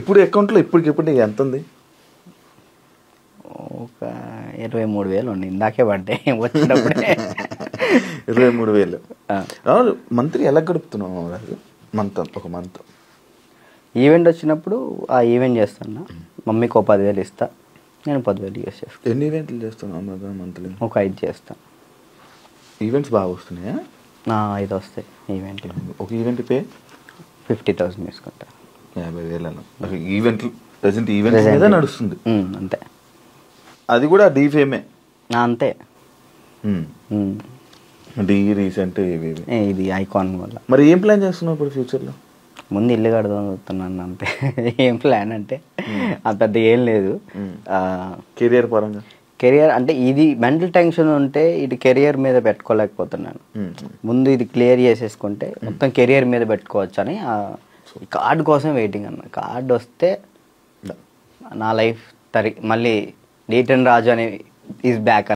ఇప్పుడు అకౌంట్లో ఇప్పటికిప్పుడు నీకు ఎంత ఉంది? ఒక 23,000 ఉంది, ఇందాకే పడ్డాయి వచ్చినప్పుడే. 23,000. రాజు మంత్లీ ఎలా గడుపుతున్నావు రాజు? ఒక మంత్ ఈవెంట్ వచ్చినప్పుడు ఆ ఈవెంట్ చేస్తాను, మమ్మీకి ఒక 10,000 ఇస్తా, నేను 10,000 యూస్ చేస్తాను. ఎన్ని ఈవెంట్లు చేస్తున్నావు మంత్లీ? ఒక 5 చేస్తాను. ఈవెంట్స్ బాగా వస్తున్నాయా? 5 వస్తాయి ఈవెంట్. ఒక ఈవెంట్ పే 50,000 తీసుకుంటా. 50,000 ఈవెంట్లు ప్రజెంట్ ఈవెంట్ మీద నడుస్తుంది అంతే. అది కూడా డీఫేమే అంతే. డీ రీసెంట్ ఇది ఐకాన్ వల్ల. మరి ఏం ప్లాన్ చేస్తున్నావు ఇప్పుడు ఫ్యూచర్లో? ముందు ఇల్లు కడదాం చూస్తున్నాను అంతే. ఏం ప్లాన్ అంటే అంత పెద్ద ఏం లేదు. కెరియర్ పరంగా కెరియర్ అంటే ఇది మెంటల్ టెన్షన్ ఉంటే ఇది కెరియర్ మీద పెట్టుకోలేకపోతున్నాను. ముందు ఇది క్లియర్ చేసేసుకుంటే మొత్తం కెరియర్ మీద పెట్టుకోవచ్చు అని కార్డు కోసం వెయిటింగ్ అన్న. కార్డు వస్తే నా లైఫ్ మళ్ళీ డీటన్ రాజు అని ఈజ్ బ్యాక్.